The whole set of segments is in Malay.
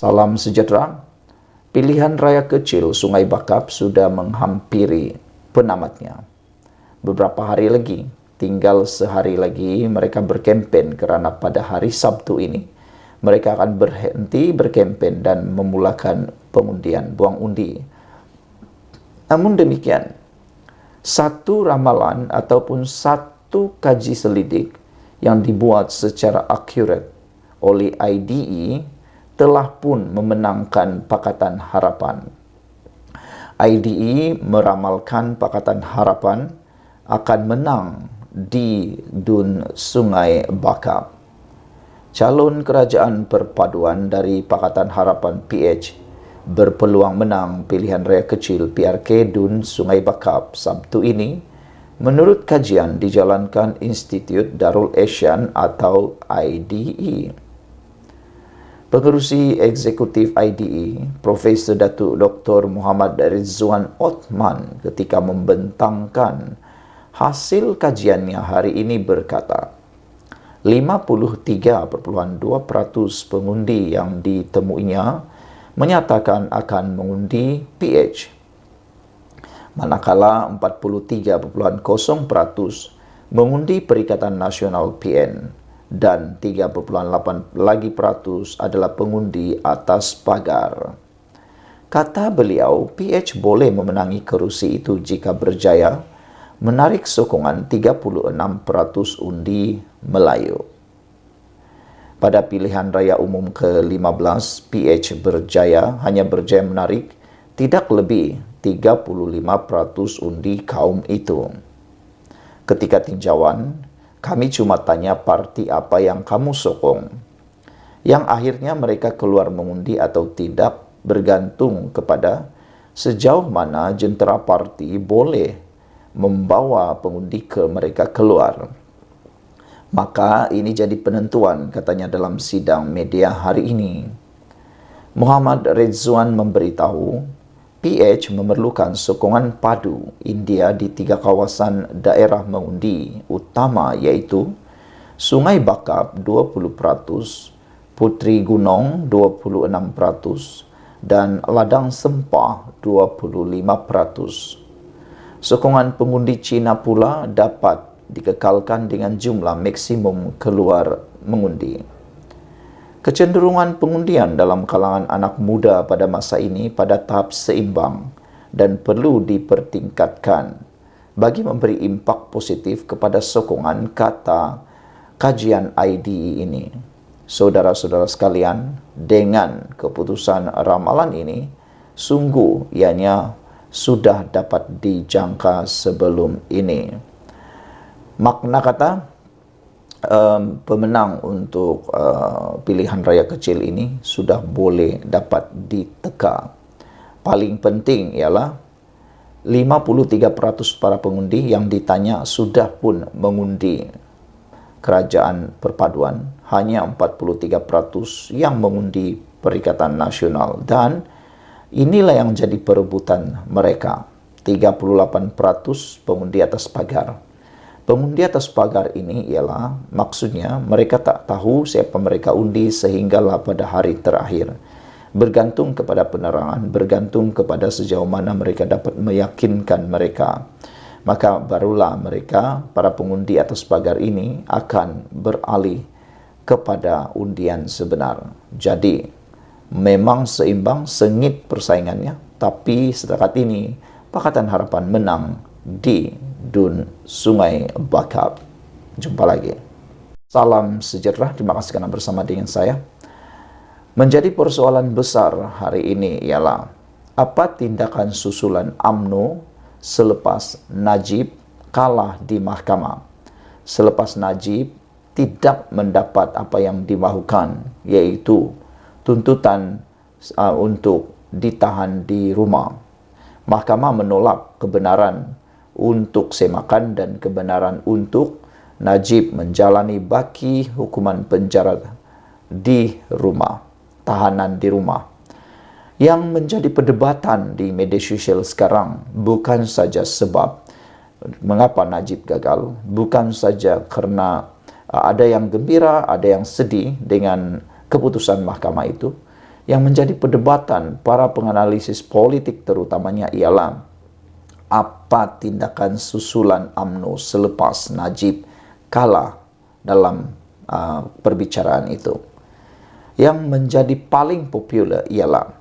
Salam sejahtera. Pilihan raya kecil Sungai Bakap sudah menghampiri penamatnya. Beberapa hari lagi, tinggal sehari lagi mereka berkempen kerana pada hari Sabtu ini mereka akan berhenti berkempen dan memulakan pengundian buang undi. Namun demikian, satu ramalan ataupun satu kaji selidik yang dibuat secara akurat oleh IDE telah pun memenangkan Pakatan Harapan. IDE meramalkan Pakatan Harapan akan menang di Dun Sungai Bakap. Calon kerajaan perpaduan dari Pakatan Harapan PH berpeluang menang pilihan raya kecil PRK Dun Sungai Bakap Sabtu ini menurut kajian dijalankan Institut Darul Asian atau IDE. Pengerusi Eksekutif IDE, Profesor Datuk Dr. Muhammad Rizwan Othman ketika membentangkan hasil kajiannya hari ini berkata, 53.2% pengundi yang ditemuinya menyatakan akan mengundi PH. Manakala 43.0% mengundi Perikatan Nasional PN dan 3.8% lagi adalah pengundi atas pagar. Kata beliau, PH boleh memenangi kerusi itu jika berjaya menarik sokongan 36% undi Melayu. Pada pilihan raya umum ke-15, PH hanya berjaya menarik tidak lebih 35% undi kaum itu. Ketika tinjauan, kami cuma tanya parti apa yang kamu sokong. Yang akhirnya mereka keluar mengundi atau tidak bergantung kepada sejauh mana jentera parti boleh membawa pengundi ke mereka keluar. Maka ini jadi penentuan, katanya dalam sidang media hari ini. Muhammad Rizwan memberitahu, PH memerlukan sokongan padu India di 3 kawasan daerah mengundi utama iaitu Sungai Bakap 20%, Puteri Gunung 26% dan Ladang Sempah 25%. Sokongan pengundi Cina pula dapat dikekalkan dengan jumlah maksimum keluar mengundi. Kecenderungan pengundian dalam kalangan anak muda pada masa ini pada tahap seimbang dan perlu dipertingkatkan bagi memberi impak positif kepada sokongan, kata kajian IDE ini. Saudara-saudara sekalian, dengan keputusan ramalan ini, sungguh ianya sudah dapat dijangka sebelum ini. Makna kata, pemenang untuk pilihan raya kecil ini sudah boleh dapat diteka. Paling penting ialah 53% para pengundi yang ditanya sudah pun mengundi kerajaan perpaduan, hanya 43% yang mengundi Perikatan Nasional, dan inilah yang jadi perebutan mereka. 38% pengundi atas pagar. Pengundi atas pagar ini ialah maksudnya mereka tak tahu siapa mereka undi sehinggalah pada hari terakhir. Bergantung kepada penerangan, bergantung kepada sejauh mana mereka dapat meyakinkan mereka. Maka barulah mereka, para pengundi atas pagar ini, akan beralih kepada undian sebenar. Jadi, memang seimbang, sengit persaingannya, tapi setakat ini Pakatan Harapan menang di Dun Sungai Bakap. Jumpa lagi. Salam sejahtera, terima kasih kerana bersama dengan saya. Menjadi persoalan besar hari ini ialah apa tindakan susulan UMNO selepas Najib kalah di mahkamah. Selepas Najib tidak mendapat apa yang dimahukan, iaitu tuntutan untuk ditahan di rumah. Mahkamah menolak kebenaran untuk semakan dan kebenaran untuk Najib menjalani baki hukuman penjara di rumah, tahanan di rumah. Yang menjadi perdebatan di media sosial sekarang bukan saja sebab mengapa Najib gagal, bukan saja kerana ada yang gembira, ada yang sedih dengan keputusan mahkamah itu. Yang menjadi perdebatan para penganalisis politik terutamanya ialah apa tindakan susulan UMNO selepas Najib kalah dalam perbicaraan itu. Yang menjadi paling popular ialah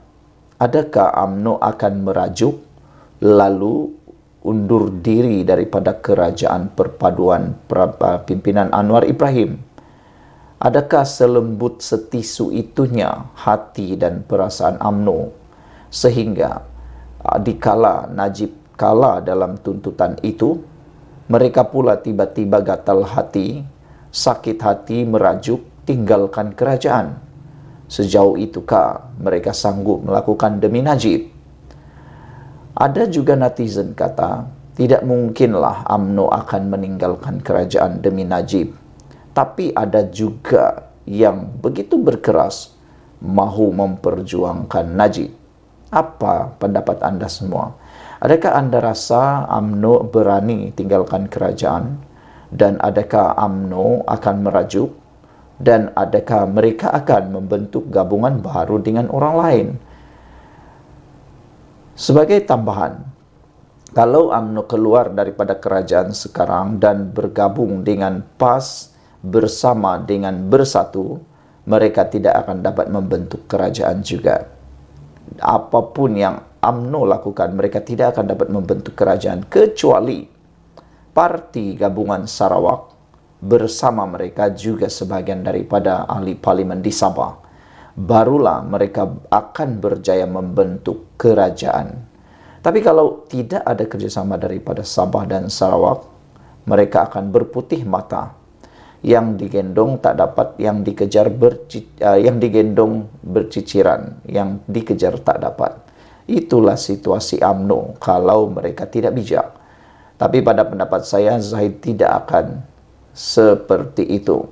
adakah UMNO akan merajuk lalu undur diri daripada kerajaan perpaduan pimpinan Anwar Ibrahim? Adakah selembut setisu itunya hati dan perasaan UMNO sehingga dikala Najib kalah dalam tuntutan itu, mereka pula tiba-tiba gatal hati, sakit hati merajuk tinggalkan kerajaan? Sejauh itukah mereka sanggup melakukan demi Najib? Ada juga netizen kata, tidak mungkinlah UMNO akan meninggalkan kerajaan demi Najib. Tapi ada juga yang begitu berkeras mahu memperjuangkan Najib. Apa pendapat anda semua? Adakah anda rasa UMNO berani tinggalkan kerajaan? Dan adakah UMNO akan merajuk? Dan adakah mereka akan membentuk gabungan baru dengan orang lain? Sebagai tambahan, kalau UMNO keluar daripada kerajaan sekarang dan bergabung dengan PAS bersama dengan Bersatu, mereka tidak akan dapat membentuk kerajaan juga. Apapun yang UMNO lakukan, mereka tidak akan dapat membentuk kerajaan kecuali Parti Gabungan Sarawak bersama mereka juga sebahagian daripada ahli parlimen di Sabah. Barulah mereka akan berjaya membentuk kerajaan. Tapi kalau tidak ada kerjasama daripada Sabah dan Sarawak, mereka akan berputih mata. Yang digendong tak dapat, yang digendong berciciran, yang dikejar tak dapat. Itulah situasi UMNO kalau mereka tidak bijak. Tapi pada pendapat saya, Zahid tidak akan seperti itu.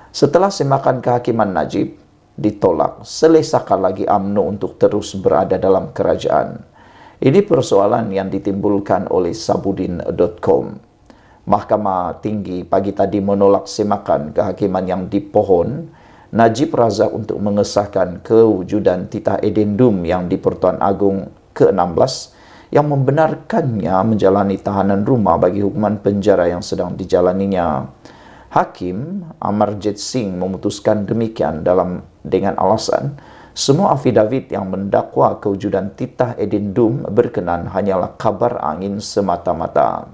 Setelah semakan kehakiman Najib ditolak, selesakah lagi UMNO untuk terus berada dalam kerajaan? Ini persoalan yang ditimbulkan oleh Sabudin.com. Mahkamah Tinggi pagi tadi menolak semakan kehakiman yang dipohon Najib Razak untuk mengesahkan kewujudan titah edendum yang di Pertuan Agong ke-16 yang membenarkannya menjalani tahanan rumah bagi hukuman penjara yang sedang dijalaninya. Hakim Amarjit Singh memutuskan demikian dengan alasan semua afidavit yang mendakwa kewujudan titah edendum berkenan hanyalah kabar angin semata-mata.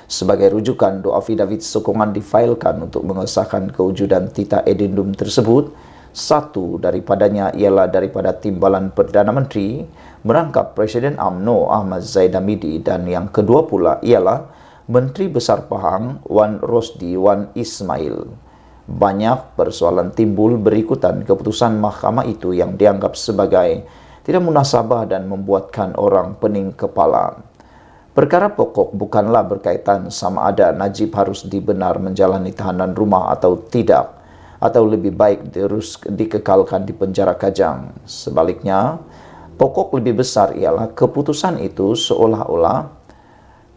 Sebagai rujukan, dua afidavit sokongan difailkan untuk mengesahkan kewujudan titah edendum tersebut. Satu daripadanya ialah daripada Timbalan Perdana Menteri merangkap Presiden UMNO Ahmad Zaid Hamidi, dan yang kedua pula ialah Menteri Besar Pahang Wan Rosdi Wan Ismail. Banyak persoalan timbul berikutan keputusan mahkamah itu yang dianggap sebagai tidak munasabah dan membuatkan orang pening kepala. Perkara pokok bukanlah berkaitan sama ada Najib harus dibenar menjalani tahanan rumah atau tidak, atau lebih baik terus dikekalkan di penjara Kajang. Sebaliknya, pokok lebih besar ialah keputusan itu seolah-olah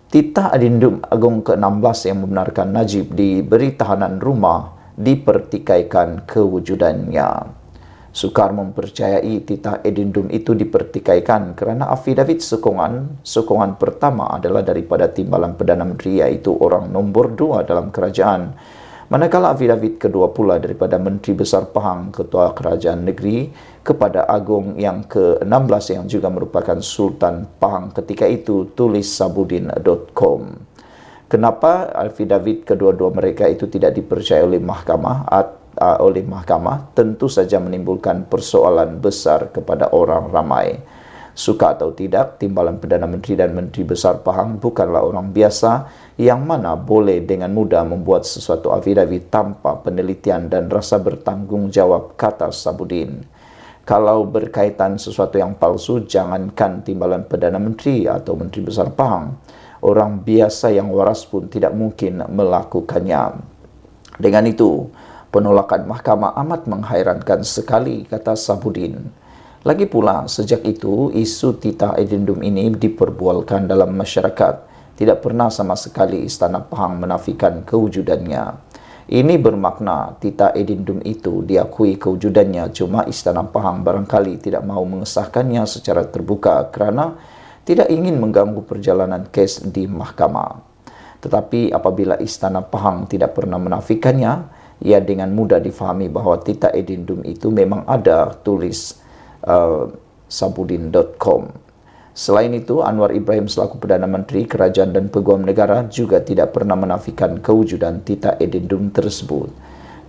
titah adendum Agong ke-16 yang membenarkan Najib diberi tahanan rumah dipertikaikan kewujudannya. Sukar mempercayai titah edendum itu dipertikaikan kerana afidavit sokongan pertama adalah daripada Timbalan Perdana Menteri, iaitu orang nombor 2 dalam kerajaan. Manakala afidavit kedua pula daripada Menteri Besar Pahang, Ketua Kerajaan Negeri kepada Agong yang ke-16 yang juga merupakan Sultan Pahang ketika itu, tulis Sabudin.com. Kenapa afidavit kedua-dua mereka itu tidak dipercayai oleh mahkamah? Tentu saja menimbulkan persoalan besar kepada orang ramai. Suka atau tidak, Timbalan Perdana Menteri dan Menteri Besar Pahang bukanlah orang biasa yang mana boleh dengan mudah membuat sesuatu afidavit tanpa penelitian dan rasa bertanggungjawab, kata Sabudin. Kalau berkaitan sesuatu yang palsu, jangankan Timbalan Perdana Menteri atau Menteri Besar Pahang, orang biasa yang waras pun tidak mungkin melakukannya. Dengan itu, penolakan mahkamah amat menghairankan sekali, kata Sabudin. Lagi pula, sejak itu, isu titah edendum ini diperbualkan dalam masyarakat. Tidak pernah sama sekali Istana Pahang menafikan kewujudannya. Ini bermakna Tita Edindum itu diakui kewujudannya, cuma Istana Pahang barangkali tidak mau mengesahkannya secara terbuka kerana tidak ingin mengganggu perjalanan kes di mahkamah. Tetapi apabila Istana Pahang tidak pernah menafikannya, ia dengan mudah difahami bahawa Tita Edindum itu memang ada, tulis Sabudin.com. Selain itu, Anwar Ibrahim selaku Perdana Menteri, Kerajaan dan Peguam Negara juga tidak pernah menafikan kewujudan Tita Edindum tersebut.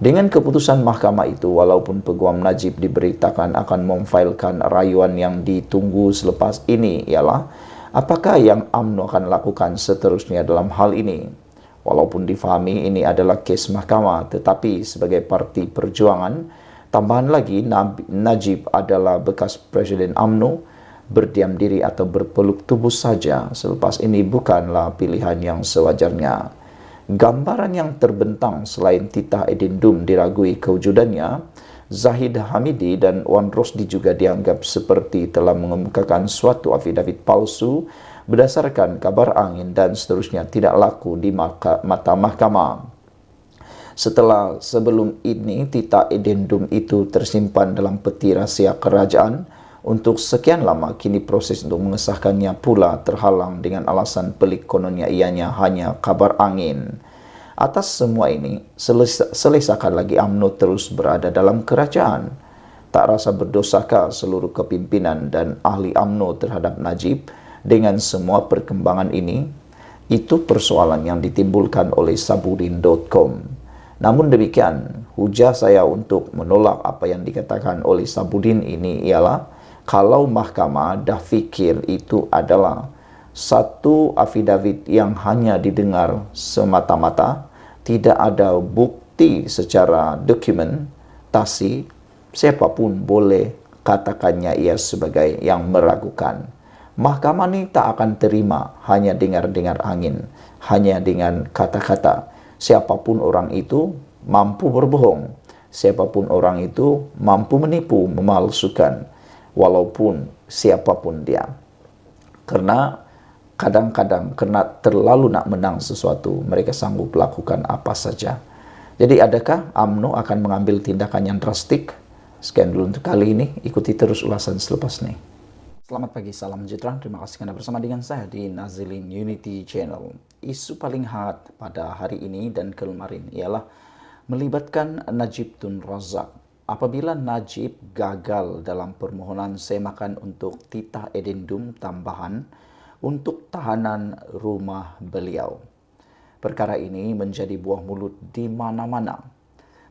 Dengan keputusan mahkamah itu, walaupun Peguam Najib diberitakan akan memfailkan rayuan yang ditunggu selepas ini ialah apakah yang UMNO akan lakukan seterusnya dalam hal ini. Walaupun difahami ini adalah kes mahkamah, tetapi sebagai parti perjuangan, tambahan lagi Najib adalah bekas Presiden UMNO, berdiam diri atau berpeluk tubuh saja selepas ini bukanlah pilihan yang sewajarnya. Gambaran yang terbentang selain Tita Edindum diragui kewujudannya, Zahid Hamidi dan Wan Rosdi juga dianggap seperti telah mengemukakan suatu afidavit palsu berdasarkan kabar angin dan seterusnya tidak laku di mata mahkamah. Setelah sebelum ini Tita Edindum itu tersimpan dalam peti rahsia kerajaan untuk sekian lama, kini proses untuk mengesahkannya pula terhalang dengan alasan pelik kononnya ianya hanya kabar angin. Atas semua ini, selesakan lagi UMNO terus berada dalam kerajaan. Tak rasa berdosakah seluruh kepimpinan dan ahli UMNO terhadap Najib dengan semua perkembangan ini? Itu persoalan yang ditimbulkan oleh Sabudin.com. Namun demikian, hujah saya untuk menolak apa yang dikatakan oleh Sabudin ini ialah kalau mahkamah dah fikir itu adalah satu afidavit yang hanya didengar semata-mata, tidak ada bukti secara dokumentasi, siapapun boleh katakannya ia sebagai yang meragukan. Mahkamah ni tak akan terima hanya dengar-dengar angin, hanya dengan kata-kata. Siapapun orang itu mampu berbohong, siapapun orang itu mampu menipu, memalsukan, walaupun siapapun dia. Karena kadang-kadang kerana terlalu nak menang sesuatu, mereka sanggup lakukan apa saja. Jadi adakah UMNO akan mengambil tindakan yang drastik? Sekian dulu untuk kali ini, ikuti terus ulasan selepas ini. Selamat pagi, salam sejahtera. Terima kasih kerana bersama dengan saya di Nazilin Unity Channel. Isu paling hangat pada hari ini dan kemarin ialah melibatkan Najib Tun Razak. Apabila Najib gagal dalam permohonan semakan untuk Tita Edindum tambahan untuk tahanan rumah beliau. Perkara ini menjadi buah mulut di mana-mana.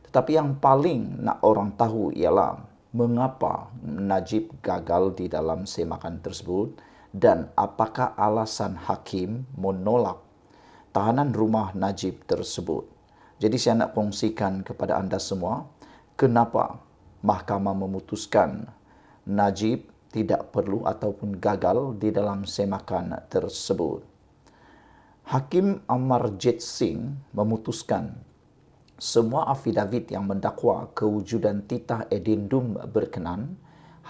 Tetapi yang paling nak orang tahu ialah mengapa Najib gagal di dalam semakan tersebut dan apakah alasan hakim menolak tahanan rumah Najib tersebut. Jadi saya nak kongsikan kepada anda semua kenapa mahkamah memutuskan Najib tidak perlu ataupun gagal di dalam semakan tersebut. Hakim Amarjit Singh memutuskan semua afidavit yang mendakwa kewujudan Tita Edindum berkenan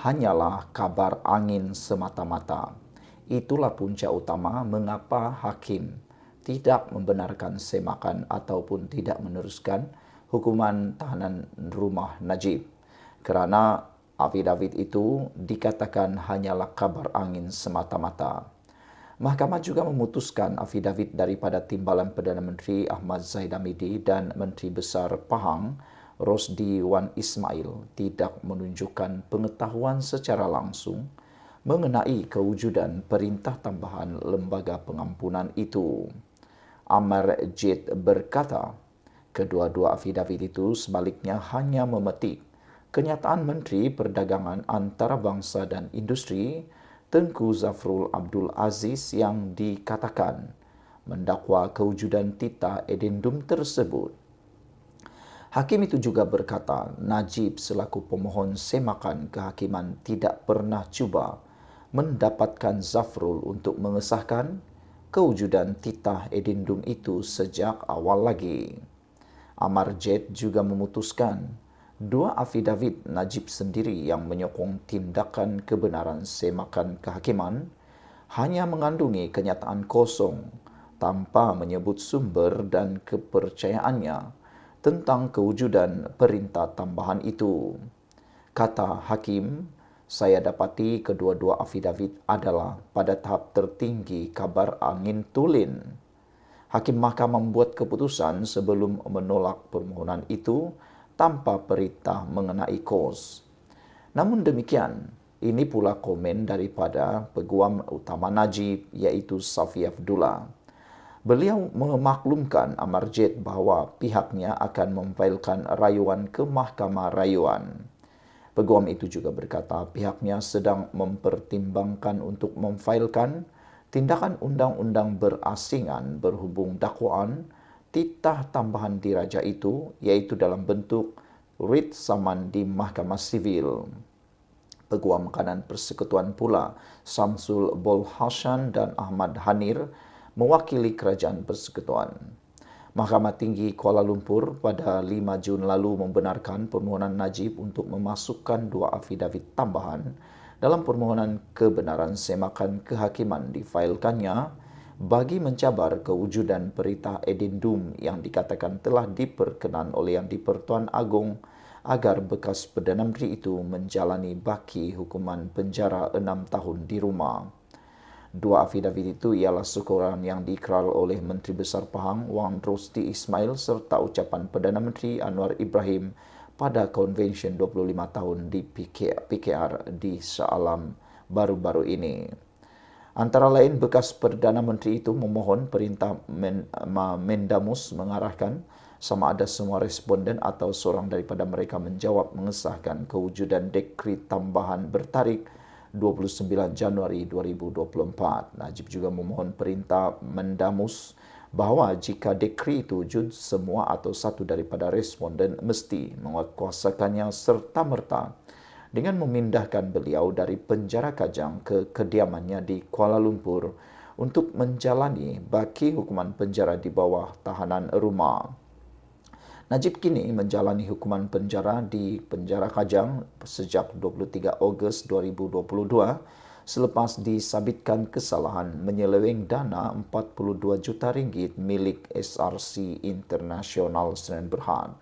hanyalah kabar angin semata-mata. Itulah punca utama mengapa hakim tidak membenarkan semakan ataupun tidak meneruskan hukuman tahanan rumah Najib. Kerana afidavit itu dikatakan hanyalah kabar angin semata-mata. Mahkamah juga memutuskan afidavit daripada Timbalan Perdana Menteri Ahmad Zahid Hamidi dan Menteri Besar Pahang Rosdi Wan Ismail tidak menunjukkan pengetahuan secara langsung mengenai kewujudan perintah tambahan lembaga pengampunan itu. Amarjit berkata, kedua-dua afidavit itu sebaliknya hanya memetik kenyataan Menteri Perdagangan Antarabangsa dan Industri Tengku Zafrul Abdul Aziz yang dikatakan mendakwa kewujudan Tita Edindum tersebut. Hakim itu juga berkata, Najib selaku pemohon semakan kehakiman tidak pernah cuba mendapatkan Zafrul untuk mengesahkan kewujudan Tita Edindum itu sejak awal lagi. Amarjit juga memutuskan dua afidavit Najib sendiri yang menyokong tindakan kebenaran semakan kehakiman hanya mengandungi kenyataan kosong tanpa menyebut sumber dan kepercayaannya tentang kewujudan perintah tambahan itu. Kata hakim, saya dapati kedua-dua afidavit adalah pada tahap tertinggi kabar angin tulen. Hakim mahkamah membuat keputusan sebelum menolak permohonan itu tanpa perintah mengenai kos. Namun demikian, ini pula komen daripada Peguam Utama Najib iaitu Safi Abdullah. Beliau memaklumkan Amarjid bahawa pihaknya akan memfailkan rayuan ke Mahkamah Rayuan. Peguam itu juga berkata pihaknya sedang mempertimbangkan untuk memfailkan tindakan undang-undang berasingan berhubung dakwaan titah tambahan diraja itu iaitu dalam bentuk writ saman di Mahkamah Sivil. Peguam Kanan Persekutuan pula Samsul Bol Hasan dan Ahmad Hanir mewakili Kerajaan Persekutuan. Mahkamah Tinggi Kuala Lumpur pada 5 Jun lalu membenarkan permohonan Najib untuk memasukkan 2 afidavit tambahan dalam permohonan kebenaran semakan kehakiman difailkannya bagi mencabar kewujudan perintah edendum yang dikatakan telah diperkenan oleh Yang di-Pertuan Agong agar bekas Perdana Menteri itu menjalani baki hukuman penjara 6 tahun di rumah. 2 afidavit itu ialah syukuran yang diikrar oleh Menteri Besar Pahang Wan Rosti Ismail serta ucapan Perdana Menteri Anwar Ibrahim pada konvensyen 25 tahun di PKR di Shah Alam baru-baru ini. Antara lain, bekas Perdana Menteri itu memohon perintah Mendamus mengarahkan sama ada semua responden atau seorang daripada mereka menjawab mengesahkan kewujudan dekri tambahan bertarikh 29 Januari 2024. Najib juga memohon perintah Mendamus bahawa jika dekri itu wujud, semua atau satu daripada responden mesti menguatkuasakannya serta-merta dengan memindahkan beliau dari penjara Kajang ke kediamannya di Kuala Lumpur untuk menjalani baki hukuman penjara di bawah tahanan rumah. Najib kini menjalani hukuman penjara di penjara Kajang sejak 23 Ogos 2022 selepas disabitkan kesalahan menyeleweng dana 42 juta ringgit milik SRC International Sdn Bhd.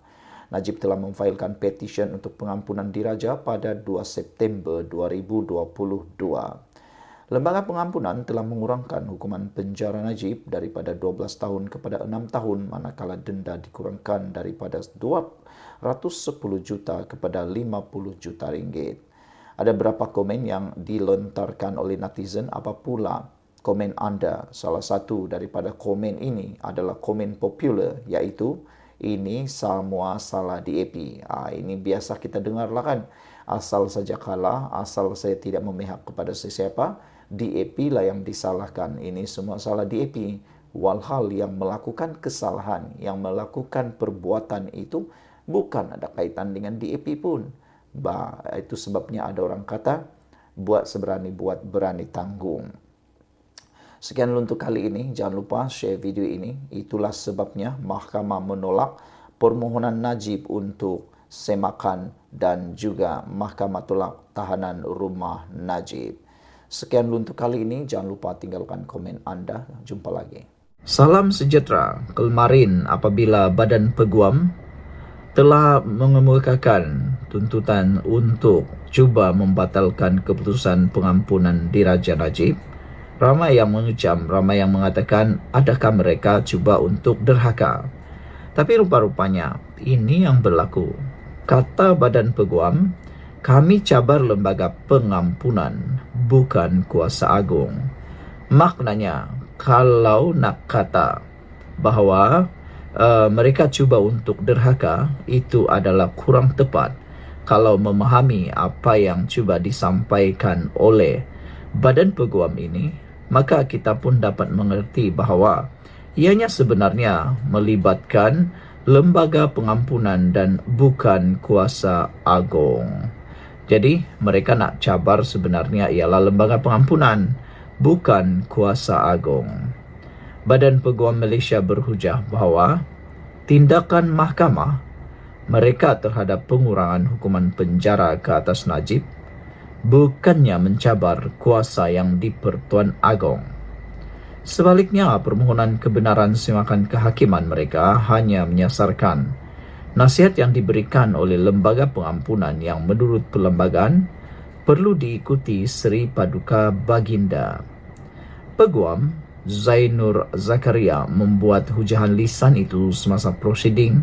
Najib telah memfailkan petisyen untuk pengampunan diraja pada 2 September 2022. Lembaga pengampunan telah mengurangkan hukuman penjara Najib daripada 12 tahun kepada 6 tahun manakala denda dikurangkan daripada 210 juta kepada 50 juta ringgit. Ada beberapa komen yang dilontarkan oleh netizen. Apa pula komen anda? Salah satu daripada komen ini adalah komen popular iaitu ini semua salah DAP. Ini biasa kita dengarlah kan. Asal saja kalah, asal saya tidak memihak kepada sesiapa, DAP lah yang disalahkan. Ini semua salah DAP. Walhal yang melakukan kesalahan, yang melakukan perbuatan itu bukan ada kaitan dengan DAP pun. Itu sebabnya ada orang kata, buat seberani buat berani tanggung. Sekian untuk kali ini. Jangan lupa share video ini. Itulah sebabnya mahkamah menolak permohonan Najib untuk semakan dan juga mahkamah tolak tahanan rumah Najib. Sekian untuk kali ini. Jangan lupa tinggalkan komen anda. Jumpa lagi. Salam sejahtera. Kemarin apabila Badan Peguam telah mengemukakan tuntutan untuk cuba membatalkan keputusan pengampunan diraja Najib, ramai yang mengecam, ramai yang mengatakan adakah mereka cuba untuk derhaka. Tapi rupa-rupanya ini yang berlaku. Kata Badan Peguam, kami cabar lembaga pengampunan, bukan kuasa agung. Maknanya, kalau nak kata bahawa mereka cuba untuk derhaka, itu adalah kurang tepat. Kalau memahami apa yang cuba disampaikan oleh Badan Peguam ini, maka kita pun dapat mengerti bahawa ianya sebenarnya melibatkan lembaga pengampunan dan bukan kuasa agung. Jadi mereka nak cabar sebenarnya ialah lembaga pengampunan, bukan kuasa agung. Badan Peguam Malaysia berhujah bahawa tindakan mahkamah mereka terhadap pengurangan hukuman penjara ke atas Najib bukannya mencabar kuasa yang di-Pertuan Agong. Sebaliknya, permohonan kebenaran semakan kehakiman mereka hanya menyasarkan Nasihat yang diberikan oleh lembaga pengampunan yang menurut perlembagaan perlu diikuti Seri Paduka Baginda. Peguam Zainur Zakaria membuat hujahan lisan itu semasa prosiding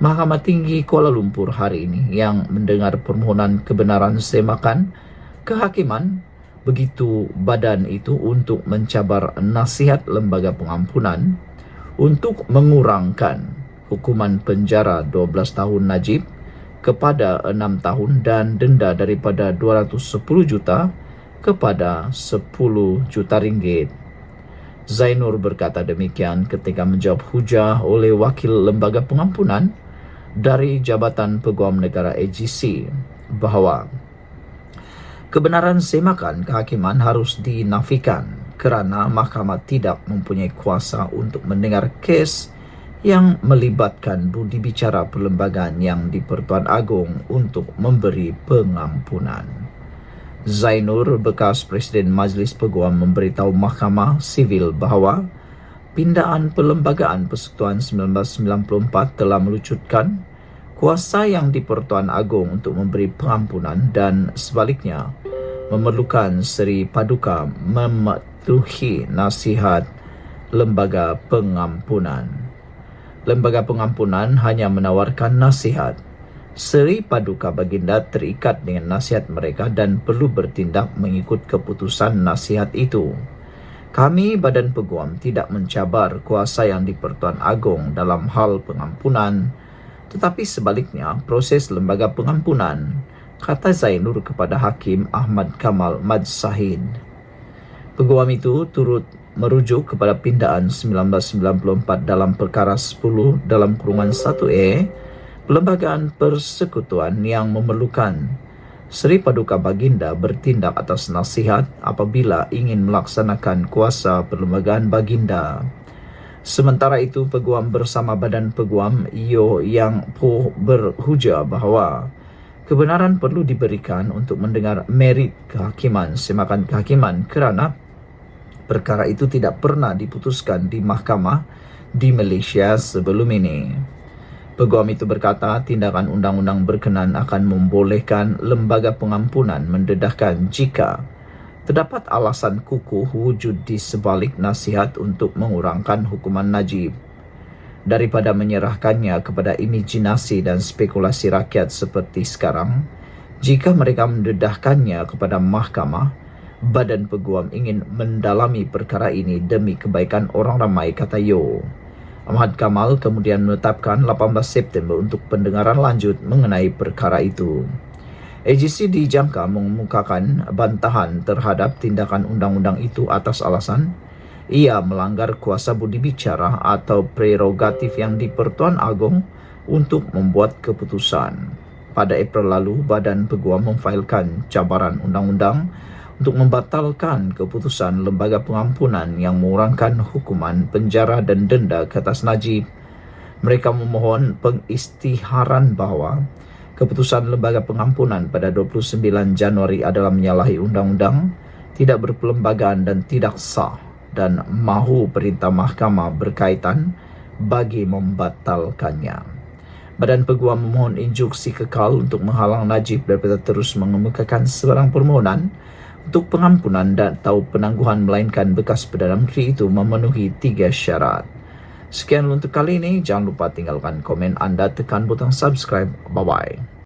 Mahkamah Tinggi Kuala Lumpur hari ini yang mendengar permohonan kebenaran semakan kehakiman begitu badan itu untuk mencabar nasihat lembaga pengampunan untuk mengurangkan hukuman penjara 12 tahun Najib kepada 6 tahun dan denda daripada 210 juta kepada 10 juta ringgit. Zainur berkata demikian ketika menjawab hujah oleh wakil lembaga pengampunan dari Jabatan Peguam Negara AGC bahawa kebenaran semakan kehakiman harus dinafikan kerana mahkamah tidak mempunyai kuasa untuk mendengar kes yang melibatkan budi bicara perlembagaan yang di-Pertuan Agong untuk memberi pengampunan. Zainur, bekas Presiden Majlis Peguam, memberitahu Mahkamah Sivil bahawa pindaan Perlembagaan Persekutuan 1994 telah melucutkan kuasa yang di-Pertuan Agong untuk memberi pengampunan dan sebaliknya memerlukan Seri Paduka mematuhi nasihat lembaga pengampunan. Lembaga pengampunan hanya menawarkan nasihat. Seri Paduka Baginda terikat dengan nasihat mereka dan perlu bertindak mengikut keputusan nasihat itu. Kami, Badan Peguam, tidak mencabar kuasa yang di-Pertuan Agong dalam hal pengampunan, tetapi sebaliknya proses lembaga pengampunan, kata Zainur kepada Hakim Ahmad Kamal Madzahid. Peguam itu turut merujuk kepada pindaan 1994 dalam perkara 10 dalam kurungan 1A Perlembagaan Persekutuan yang memerlukan Seri Paduka Baginda bertindak atas nasihat apabila ingin melaksanakan kuasa Perlembagaan Baginda. Sementara itu, Peguam bersama Badan Peguam IO yang berhujah bahawa kebenaran perlu diberikan untuk mendengar merit kehakiman semakan kehakiman kerana perkara itu tidak pernah diputuskan di mahkamah di Malaysia sebelum ini. Peguam itu berkata tindakan undang-undang berkenan akan membolehkan lembaga pengampunan mendedahkan jika terdapat alasan kukuh wujud di sebalik nasihat untuk mengurangkan hukuman Najib daripada menyerahkannya kepada imajinasi dan spekulasi rakyat seperti sekarang. Jika mereka mendedahkannya kepada mahkamah, Badan Peguam ingin mendalami perkara ini demi kebaikan orang ramai, kata Yo. Ahmad Kamal kemudian menetapkan 18 September untuk pendengaran lanjut mengenai perkara itu. AGC dijangka mengemukakan bantahan terhadap tindakan undang-undang itu atas alasan ia melanggar kuasa budi bicara atau prerogatif yang di-Pertuan Agong untuk membuat keputusan. Pada April lalu, Badan Peguam memfailkan cabaran undang-undang untuk membatalkan keputusan Lembaga Pengampunan yang mengurangkan hukuman penjara dan denda ke atas Najib. Mereka memohon pengisytiharan bahawa keputusan Lembaga Pengampunan pada 29 Januari adalah menyalahi undang-undang, tidak berperlembagaan dan tidak sah, dan mahu perintah mahkamah berkaitan bagi membatalkannya. Badan Peguam memohon injuksi kekal untuk menghalang Najib daripada terus mengemukakan sebarang permohonan untuk pengampunan dan atau penangguhan melainkan bekas Perdana Menteri itu memenuhi 3 syarat. Sekian untuk kali ini. Jangan lupa tinggalkan komen anda, tekan butang subscribe. Bye-bye.